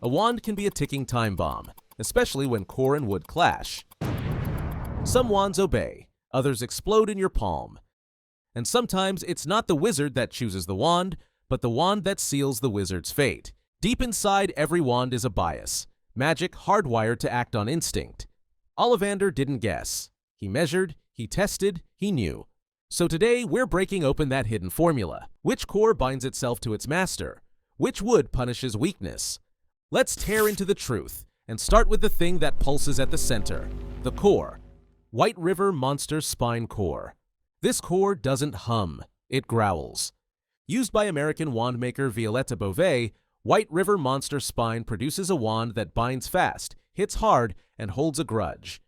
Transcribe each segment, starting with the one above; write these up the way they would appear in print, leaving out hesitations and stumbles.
A wand can be a ticking time bomb, especially when core and wood clash. Some wands obey, others explode in your palm. And sometimes it's not the wizard that chooses the wand, but the wand that seals the wizard's fate. Deep inside every wand is a bias, magic hardwired to act on instinct. Ollivander didn't guess. He measured, he tested, he knew. So today we're breaking open that hidden formula. Which core binds itself to its master? Which wood punishes weakness? Let's tear into the truth and start with the thing that pulses at the center, the core. White River Monster Spine Core. This core doesn't hum, it growls. Used by American wandmaker Violetta Beauvais, White River Monster Spine produces a wand that binds fast, hits hard, and holds a grudge.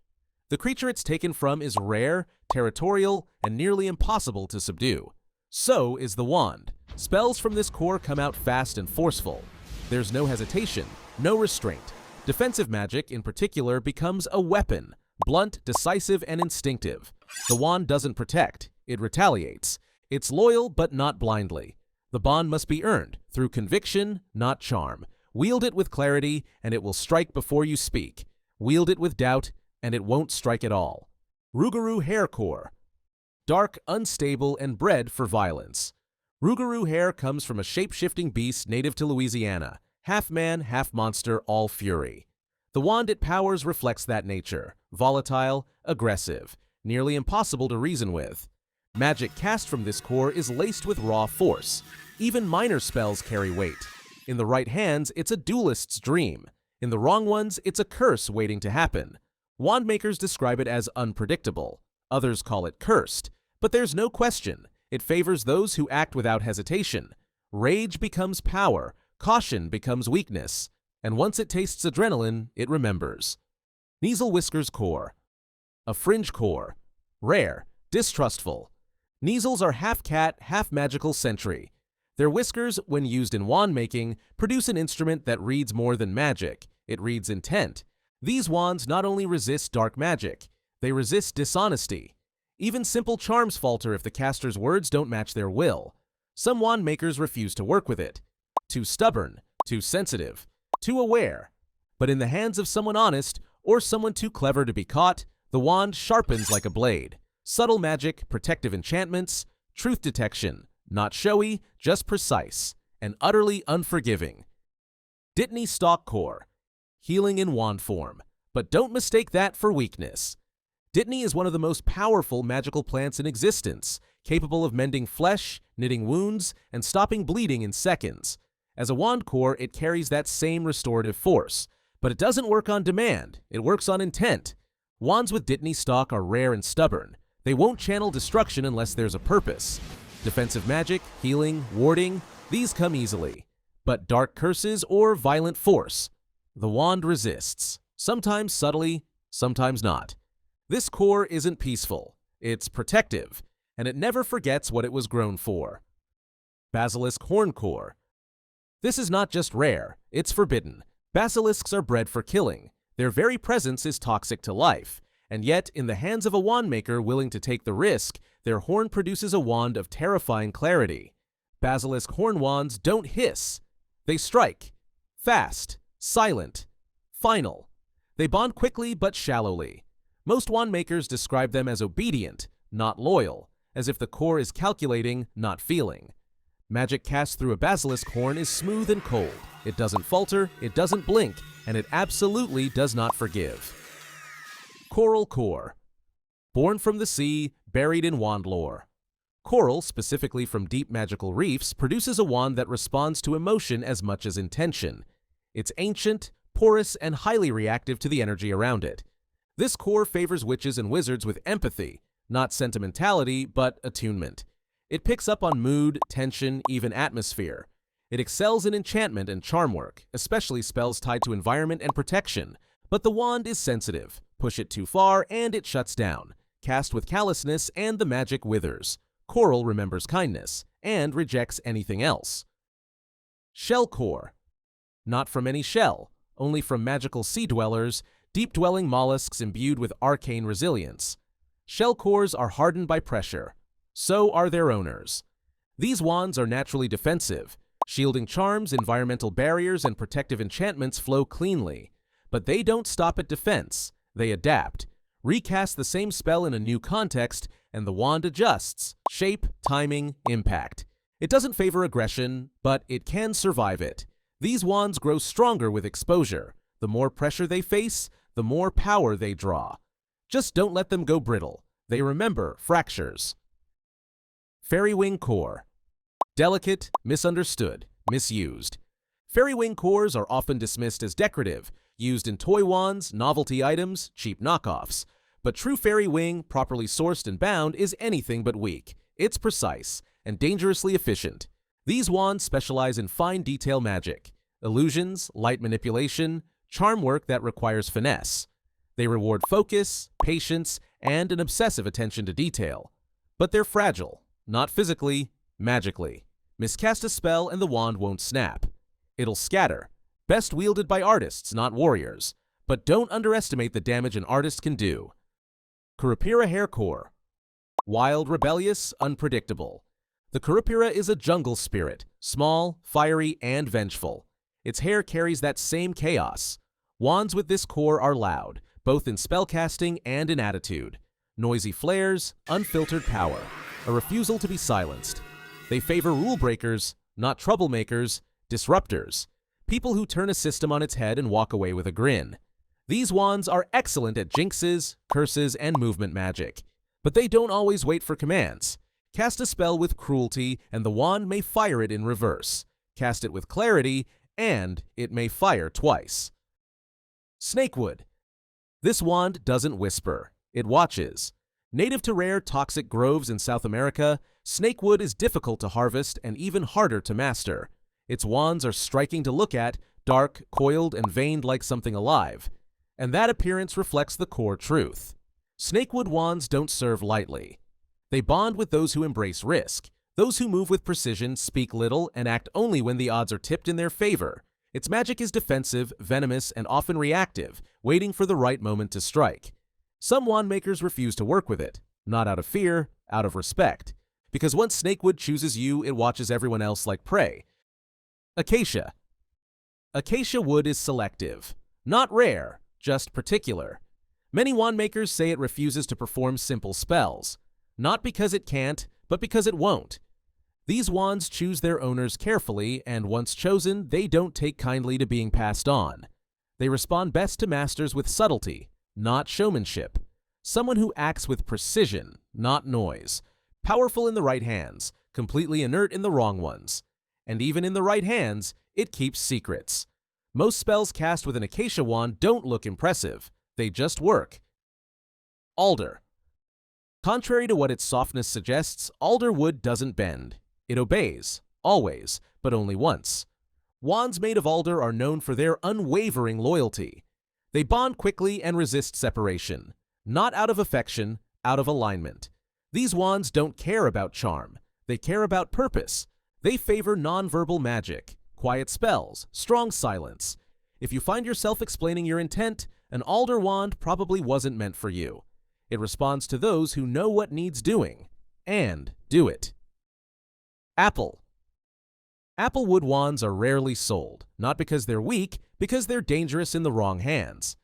The creature it's taken from is rare, territorial, and nearly impossible to subdue. So is the wand. Spells from this core come out fast and forceful. There's no hesitation, no restraint. Defensive magic, in particular, becomes a weapon, blunt, decisive, and instinctive. The wand doesn't protect, it retaliates. It's loyal, but not blindly. The bond must be earned, through conviction, not charm. Wield it with clarity, and it will strike before you speak. Wield it with doubt, and it won't strike at all. Rougarou Hair Core. Dark, unstable, and bred for violence. Rougarou hair comes from a shape-shifting beast native to Louisiana. Half man, half monster, all fury. The wand it powers reflects that nature. Volatile, aggressive, nearly impossible to reason with. Magic cast from this core is laced with raw force. Even minor spells carry weight. In the right hands, it's a duelist's dream. In the wrong ones, it's a curse waiting to happen. Wandmakers describe it as unpredictable. Others call it cursed. But there's no question. It favors those who act without hesitation. Rage becomes power. Caution becomes weakness. And once it tastes adrenaline, it remembers. Kneazle Whiskers Core. A fringe core. Rare. Distrustful. Kneazles are half cat, half magical sentry. Their whiskers, when used in wand making, produce an instrument that reads more than magic. It reads intent. These wands not only resist dark magic, they resist dishonesty. Even simple charms falter if the caster's words don't match their will. Some wand makers refuse to work with it. Too stubborn, too sensitive, too aware. But in the hands of someone honest, or someone too clever to be caught, the wand sharpens like a blade. Subtle magic, protective enchantments, truth detection, not showy, just precise, and utterly unforgiving. Dittany Stalk Core. Healing in wand form. But don't mistake that for weakness. Dittany is one of the most powerful magical plants in existence, capable of mending flesh, knitting wounds, and stopping bleeding in seconds. As a wand core, it carries that same restorative force. But it doesn't work on demand, it works on intent. Wands with Dittany Stalk are rare and stubborn. They won't channel destruction unless there's a purpose. Defensive magic, healing, warding, these come easily. But dark curses or violent force, the wand resists. Sometimes subtly, sometimes not. This core isn't peaceful. It's protective, and it never forgets what it was grown for. Basilisk Horn Core. This is not just rare, it's forbidden. Basilisks are bred for killing. Their very presence is toxic to life. And yet, in the hands of a wand maker willing to take the risk, their horn produces a wand of terrifying clarity. Basilisk horn wands don't hiss. They strike. Fast, silent, final. They bond quickly but shallowly. Most wand makers describe them as obedient, not loyal, as if the core is calculating, not feeling. Magic cast through a basilisk horn is smooth and cold. It doesn't falter, it doesn't blink, and it absolutely does not forgive. Coral Core. Born from the sea, buried in wandlore. Coral, specifically from deep magical reefs, produces a wand that responds to emotion as much as intention. It's ancient, porous, and highly reactive to the energy around it. This core favors witches and wizards with empathy, not sentimentality, but attunement. It picks up on mood, tension, even atmosphere. It excels in enchantment and charm work, especially spells tied to environment and protection. But the wand is sensitive. Push it too far, and it shuts down. Cast with callousness, and the magic withers. Coral remembers kindness, and rejects anything else. Shell Core. Not from any shell, only from magical sea dwellers, deep-dwelling mollusks imbued with arcane resilience. Shell cores are hardened by pressure. So are their owners. These wands are naturally defensive. Shielding charms, environmental barriers, and protective enchantments flow cleanly. But they don't stop at defense. They adapt. Recast the same spell in a new context, and the wand adjusts. Shape, timing, impact. It doesn't favor aggression, but it can survive it. These wands grow stronger with exposure. The more pressure they face, the more power they draw. Just don't let them go brittle. They remember fractures. Fairy Wing Core. Delicate, misunderstood, misused. Fairy Wing cores are often dismissed as decorative, used in toy wands, novelty items, cheap knockoffs. But true Fairy Wing, properly sourced and bound, is anything but weak. It's precise and dangerously efficient. These wands specialize in fine detail magic, illusions, light manipulation, charm work that requires finesse. They reward focus, patience, and an obsessive attention to detail. But they're fragile, not physically, magically. Miscast a spell and the wand won't snap. It'll scatter. Best wielded by artists, not warriors. But don't underestimate the damage an artist can do. Curupira Hair Core. Wild, rebellious, unpredictable. The Curupira is a jungle spirit, small, fiery, and vengeful. Its hair carries that same chaos. Wands with this core are loud, both in spellcasting and in attitude. Noisy flares, unfiltered power, a refusal to be silenced. They favor rule breakers, not troublemakers, disruptors, people who turn a system on its head and walk away with a grin. These wands are excellent at jinxes, curses, and movement magic. But they don't always wait for commands. Cast a spell with cruelty, and the wand may fire it in reverse. Cast it with clarity, and it may fire twice. Snakewood. This wand doesn't whisper. It watches. Native to rare toxic groves in South America, snakewood is difficult to harvest and even harder to master. Its wands are striking to look at, dark, coiled, and veined like something alive. And that appearance reflects the core truth. Snakewood wands don't serve lightly. They bond with those who embrace risk, those who move with precision, speak little, and act only when the odds are tipped in their favor. Its magic is defensive, venomous, and often reactive, waiting for the right moment to strike. Some wand makers refuse to work with it, not out of fear, out of respect. Because once snakewood chooses you, it watches everyone else like prey. Acacia. Acacia wood is selective. Not rare, just particular. Many wand makers say it refuses to perform simple spells. Not because it can't, but because it won't. These wands choose their owners carefully, and once chosen, they don't take kindly to being passed on. They respond best to masters with subtlety, not showmanship. Someone who acts with precision, not noise. Powerful in the right hands, completely inert in the wrong ones. And even in the right hands, it keeps secrets. Most spells cast with an acacia wand don't look impressive. They just work. Alder. Contrary to what its softness suggests, alder wood doesn't bend. It obeys, always, but only once. Wands made of alder are known for their unwavering loyalty. They bond quickly and resist separation. Not out of affection, out of alignment. These wands don't care about charm. They care about purpose. They favor nonverbal magic, quiet spells, strong silence. If you find yourself explaining your intent, an alder wand probably wasn't meant for you. It responds to those who know what needs doing, and do it. Apple. Applewood wands are rarely sold, not because they're weak, because they're dangerous in the wrong hands.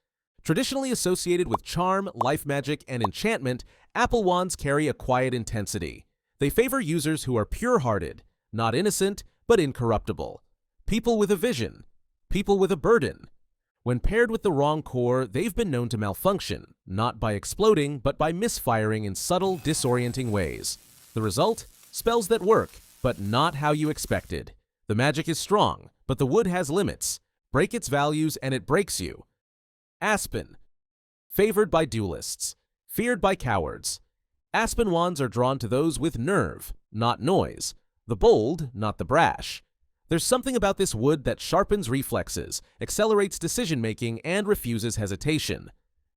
Traditionally associated with charm, life magic, and enchantment, apple wands carry a quiet intensity. They favor users who are pure-hearted, not innocent, but incorruptible. People with a vision. People with a burden. When paired with the wrong core, they've been known to malfunction, not by exploding, but by misfiring in subtle, disorienting ways. The result? Spells that work, but not how you expected. The magic is strong, but the wood has limits. Break its values and it breaks you. Aspen. Favored by duelists. Feared by cowards. Aspen wands are drawn to those with nerve, not noise. The bold, not the brash. There's something about this wood that sharpens reflexes, accelerates decision-making, and refuses hesitation.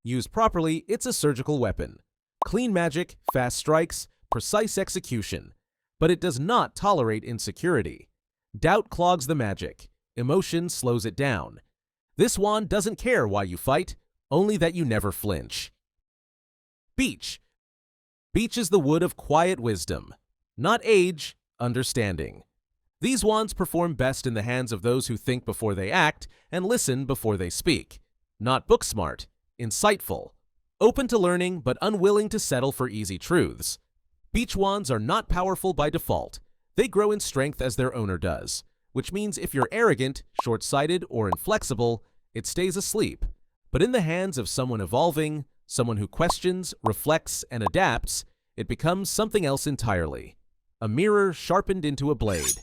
Used properly, it's a surgical weapon. Clean magic, fast strikes, precise execution. But it does not tolerate insecurity. Doubt clogs the magic. Emotion slows it down. This wand doesn't care why you fight, only that you never flinch. Beech. Beech is the wood of quiet wisdom. Not age, understanding. These wands perform best in the hands of those who think before they act and listen before they speak. Not book smart, insightful, open to learning but unwilling to settle for easy truths. Beach wands are not powerful by default. They grow in strength as their owner does, which means if you're arrogant, short-sighted, or inflexible, it stays asleep. But in the hands of someone evolving, someone who questions, reflects, and adapts, it becomes something else entirely. A mirror sharpened into a blade.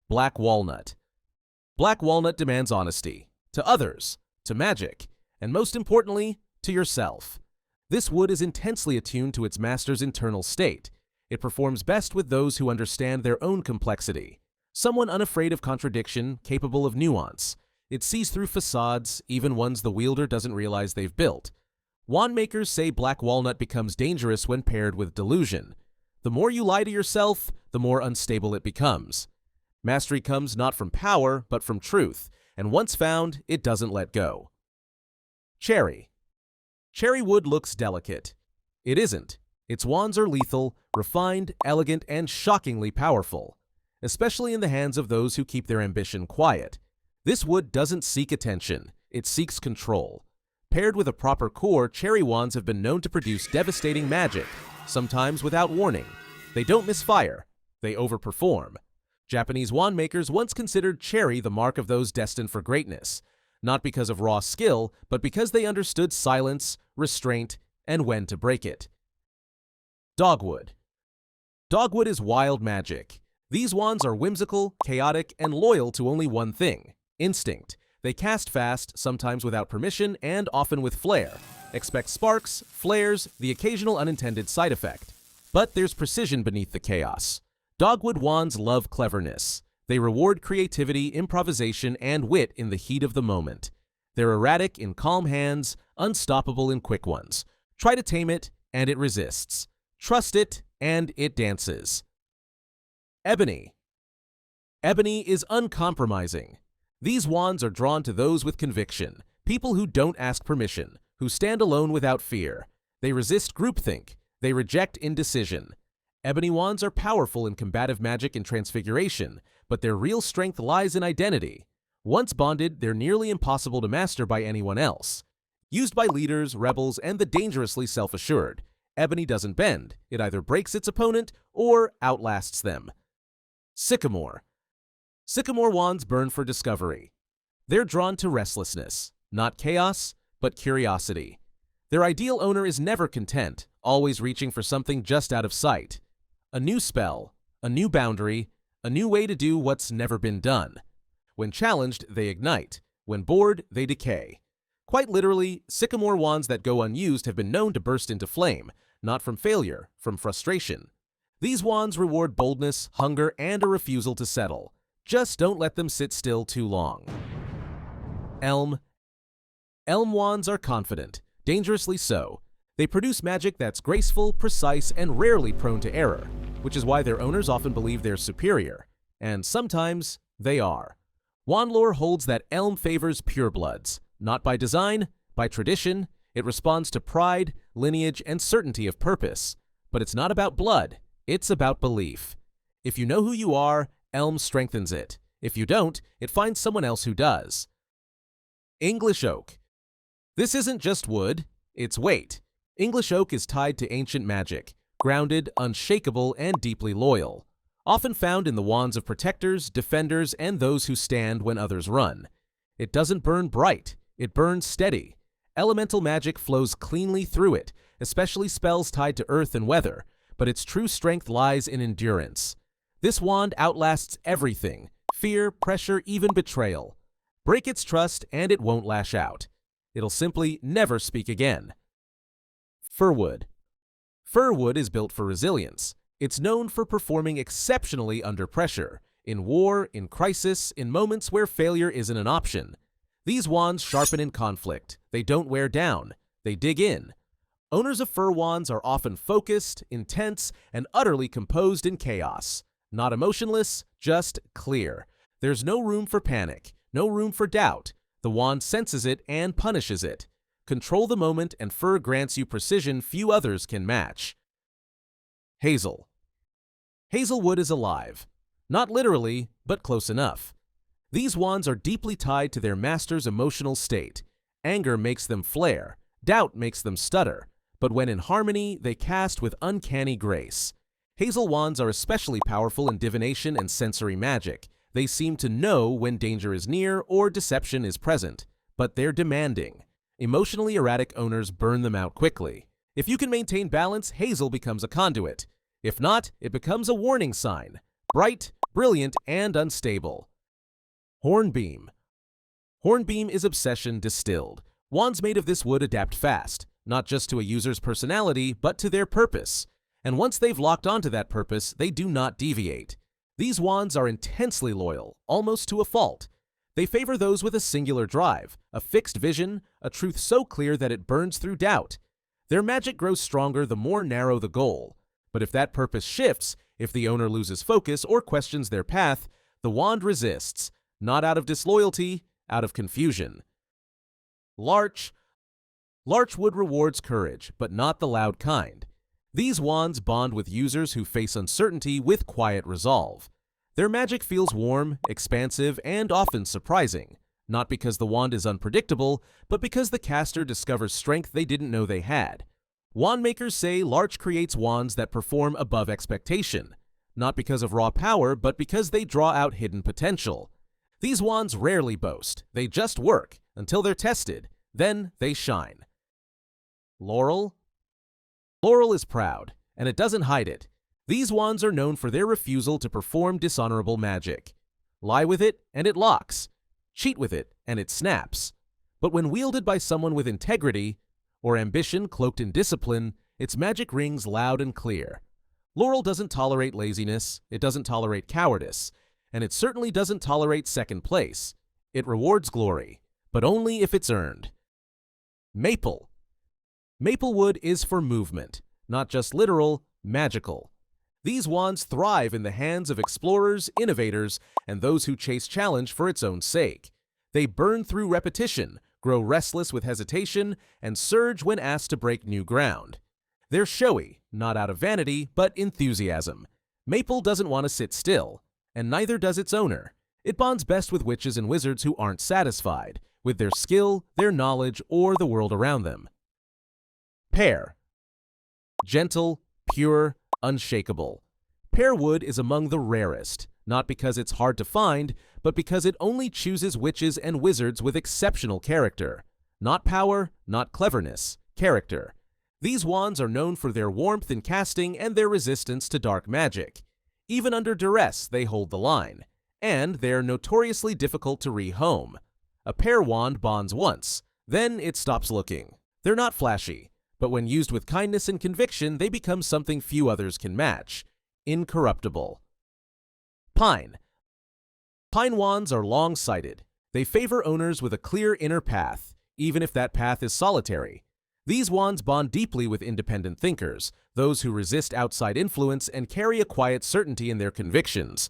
Black walnut. Black walnut demands honesty. To others, to magic, and most importantly, to yourself. This wood is intensely attuned to its master's internal state. It performs best with those who understand their own complexity. Someone unafraid of contradiction, capable of nuance. It sees through facades, even ones the wielder doesn't realize they've built. Wand makers say black walnut becomes dangerous when paired with delusion. The more you lie to yourself, the more unstable it becomes. Mastery comes not from power, but from truth, and once found, it doesn't let go. Cherry. Cherry wood looks delicate. It isn't. Its wands are lethal, refined, elegant, and shockingly powerful, especially in the hands of those who keep their ambition quiet. This wood doesn't seek attention, it seeks control. Paired with a proper core, cherry wands have been known to produce devastating magic, sometimes without warning. They don't misfire, they overperform. Japanese wand makers once considered cherry the mark of those destined for greatness, not because of raw skill, but because they understood silence, restraint, and when to break it. Dogwood. Dogwood is wild magic. These wands are whimsical, chaotic, and loyal to only one thing: instinct. They cast fast, sometimes without permission, and often with flair. Expect sparks, flares, the occasional unintended side effect. But there's precision beneath the chaos. Dogwood wands love cleverness. They reward creativity, improvisation, and wit in the heat of the moment. They're erratic in calm hands, unstoppable in quick ones. Try to tame it, and it resists. Trust it, and it dances. Ebony. Ebony is uncompromising. These wands are drawn to those with conviction, people who don't ask permission, who stand alone without fear. They resist groupthink. They reject indecision. Ebony wands are powerful in combative magic and transfiguration, but their real strength lies in identity. Once bonded, they're nearly impossible to master by anyone else. Used by leaders, rebels, and the dangerously self-assured, ebony doesn't bend. It either breaks its opponent or outlasts them. Sycamore. Sycamore wands burn for discovery. They're drawn to restlessness, not chaos, but curiosity. Their ideal owner is never content, always reaching for something just out of sight. A new spell, a new boundary, a new way to do what's never been done. When challenged, they ignite. When bored, they decay. Quite literally, sycamore wands that go unused have been known to burst into flame, not from failure, from frustration. These wands reward boldness, hunger, and a refusal to settle. Just don't let them sit still too long. Elm. Elm wands are confident, dangerously so. They produce magic that's graceful, precise, and rarely prone to error, which is why their owners often believe they're superior. And sometimes, they are. Wandlore holds that elm favors purebloods, not by design, by tradition. It responds to pride, lineage, and certainty of purpose. But it's not about blood, it's about belief. If you know who you are, elm strengthens it. If you don't, it finds someone else who does. English oak. This isn't just wood, it's weight. English oak is tied to ancient magic, grounded, unshakable, and deeply loyal. Often found in the wands of protectors, defenders, and those who stand when others run. It doesn't burn bright, it burns steady. Elemental magic flows cleanly through it, especially spells tied to earth and weather, but its true strength lies in endurance. This wand outlasts everything: fear, pressure, even betrayal. Break its trust and it won't lash out. It'll simply never speak again. Firwood. Firwood is built for resilience. It's known for performing exceptionally under pressure, in war, in crisis, in moments where failure isn't an option. These wands sharpen in conflict. They don't wear down. They dig in. Owners of fir wands are often focused, intense, and utterly composed in chaos. Not emotionless, just clear. There's no room for panic, no room for doubt. The wand senses it and punishes it. Control the moment, and fir grants you precision few others can match. Hazel. Hazelwood is alive. Not literally, but close enough. These wands are deeply tied to their master's emotional state. Anger makes them flare, doubt makes them stutter, but when in harmony, they cast with uncanny grace. Hazel wands are especially powerful in divination and sensory magic. They seem to know when danger is near or deception is present, but they're demanding. Emotionally erratic owners burn them out quickly. If you can maintain balance, Hazel becomes a conduit. If not, it becomes a warning sign. Bright, brilliant, and unstable. Hornbeam. Hornbeam is obsession distilled. Wands made of this wood adapt fast, not just to a user's personality, but to their purpose. And once they've locked onto that purpose, they do not deviate. These wands are intensely loyal, almost to a fault. They favor those with a singular drive, a fixed vision, a truth so clear that it burns through doubt. Their magic grows stronger the more narrow the goal. But if that purpose shifts, if the owner loses focus or questions their path, the wand resists, not out of disloyalty, out of confusion. Larch. Larchwood rewards courage, but not the loud kind. These wands bond with users who face uncertainty with quiet resolve. Their magic feels warm, expansive, and often surprising, not because the wand is unpredictable, but because the caster discovers strength they didn't know they had. Wand makers say Larch creates wands that perform above expectation, not because of raw power, but because they draw out hidden potential. These wands rarely boast, they just work, until they're tested, then they shine. Laurel. Laurel is proud, and it doesn't hide it. These wands are known for their refusal to perform dishonorable magic. Lie with it, and it locks. Cheat with it, and it snaps. But when wielded by someone with integrity, or ambition cloaked in discipline, its magic rings loud and clear. Laurel doesn't tolerate laziness, it doesn't tolerate cowardice, and it certainly doesn't tolerate second place. It rewards glory, but only if it's earned. Maple. Maplewood is for movement, not just literal, magical. These wands thrive in the hands of explorers, innovators, and those who chase challenge for its own sake. They burn through repetition, grow restless with hesitation, and surge when asked to break new ground. They're showy, not out of vanity, but enthusiasm. Maple doesn't want to sit still, and neither does its owner. It bonds best with witches and wizards who aren't satisfied, with their skill, their knowledge, or the world around them. Pear. Gentle, pure, unshakable. Pear wood is among the rarest, not because it's hard to find, but because it only chooses witches and wizards with exceptional character. Not power, not cleverness, character. These wands are known for their warmth in casting and their resistance to dark magic. Even under duress, they hold the line. And they're notoriously difficult to rehome. A pear wand bonds once, then it stops looking. They're not flashy, but when used with kindness and conviction, they become something few others can match. Incorruptible. Pine. Pine wands are long-sighted. They favor owners with a clear inner path, even if that path is solitary. These wands bond deeply with independent thinkers, those who resist outside influence and carry a quiet certainty in their convictions.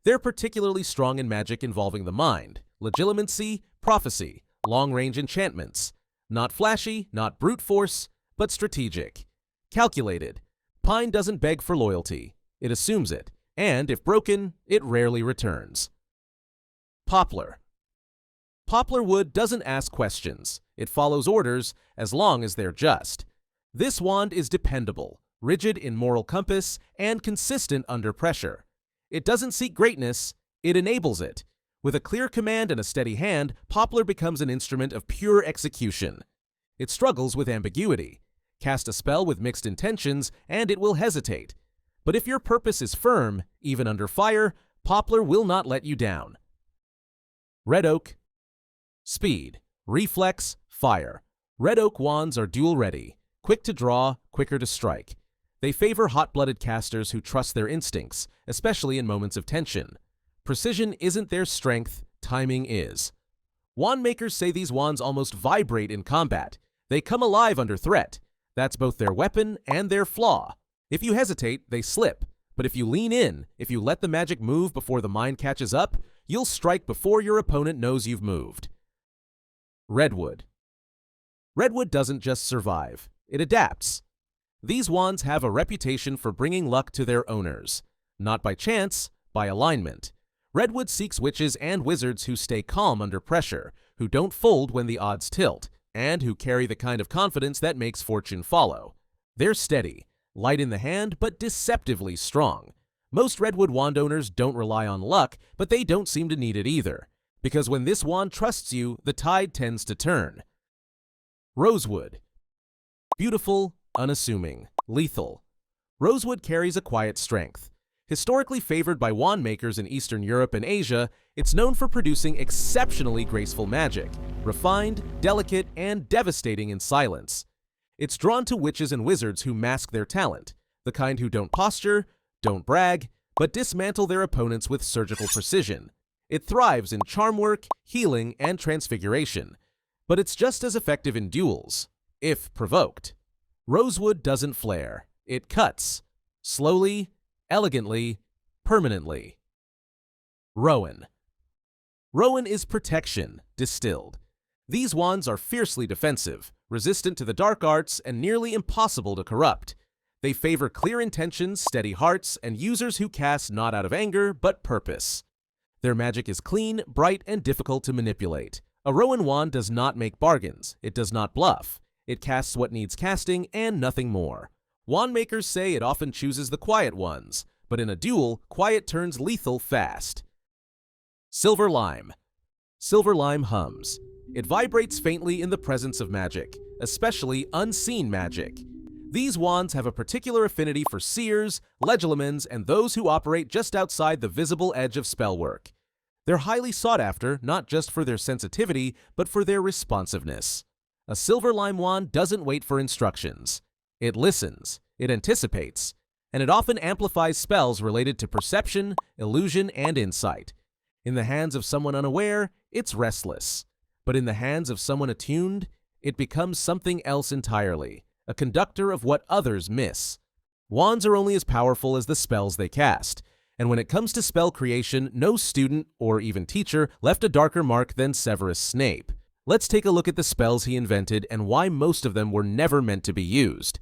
They're particularly strong in magic involving the mind, legilimency, prophecy, long-range enchantments. Not flashy, not brute force, but strategic. Calculated. Pine doesn't beg for loyalty. It assumes it, and if broken, it rarely returns. Poplar. Poplar wood doesn't ask questions. It follows orders as long as they're just. This wand is dependable, rigid in moral compass, and consistent under pressure. It doesn't seek greatness, it enables it. With a clear command and a steady hand, Poplar becomes an instrument of pure execution. It struggles with ambiguity. Cast a spell with mixed intentions, and it will hesitate. But if your purpose is firm, even under fire, Poplar will not let you down. Red Oak. Speed, reflex, fire. Red Oak wands are dual-ready, quick to draw, quicker to strike. They favor hot-blooded casters who trust their instincts, especially in moments of tension. Precision isn't their strength, timing is. Wand makers say these wands almost vibrate in combat. They come alive under threat. That's both their weapon and their flaw. If you hesitate, they slip. But if you lean in, if you let the magic move before the mind catches up, you'll strike before your opponent knows you've moved. Redwood. Redwood doesn't just survive, it adapts. These wands have a reputation for bringing luck to their owners. Not by chance, by alignment. Redwood seeks witches and wizards who stay calm under pressure, who don't fold when the odds tilt, and who carry the kind of confidence that makes fortune follow. They're steady, light in the hand, but deceptively strong. Most Redwood wand owners don't rely on luck, but they don't seem to need it either, because when this wand trusts you, the tide tends to turn. Rosewood. Beautiful, unassuming, lethal. Rosewood carries a quiet strength. Historically favored by wand makers in Eastern Europe and Asia, it's known for producing exceptionally graceful magic, refined, delicate, and devastating in silence. It's drawn to witches and wizards who mask their talent, the kind who don't posture, don't brag, but dismantle their opponents with surgical precision. It thrives in charm work, healing, and transfiguration, but it's just as effective in duels, if provoked. Rosewood doesn't flare. It cuts. Slowly, elegantly, permanently. Rowan. Rowan is protection, distilled. These wands are fiercely defensive, resistant to the dark arts, and nearly impossible to corrupt. They favor clear intentions, steady hearts, and users who cast not out of anger, but purpose. Their magic is clean, bright, and difficult to manipulate. A Rowan wand does not make bargains. It does not bluff. It casts what needs casting and nothing more. Wand makers say it often chooses the quiet ones, but in a duel, quiet turns lethal fast. Silver Lime. Silver Lime hums. It vibrates faintly in the presence of magic, especially unseen magic. These wands have a particular affinity for seers, legilimens, and those who operate just outside the visible edge of spellwork. They're highly sought after, not just for their sensitivity, but for their responsiveness. A Silver Lime wand doesn't wait for instructions. It listens, it anticipates, and it often amplifies spells related to perception, illusion, and insight. In the hands of someone unaware, it's restless. But in the hands of someone attuned, it becomes something else entirely, a conductor of what others miss. Wands are only as powerful as the spells they cast, and when it comes to spell creation, no student, or even teacher, left a darker mark than Severus Snape. Let's take a look at the spells he invented and why most of them were never meant to be used.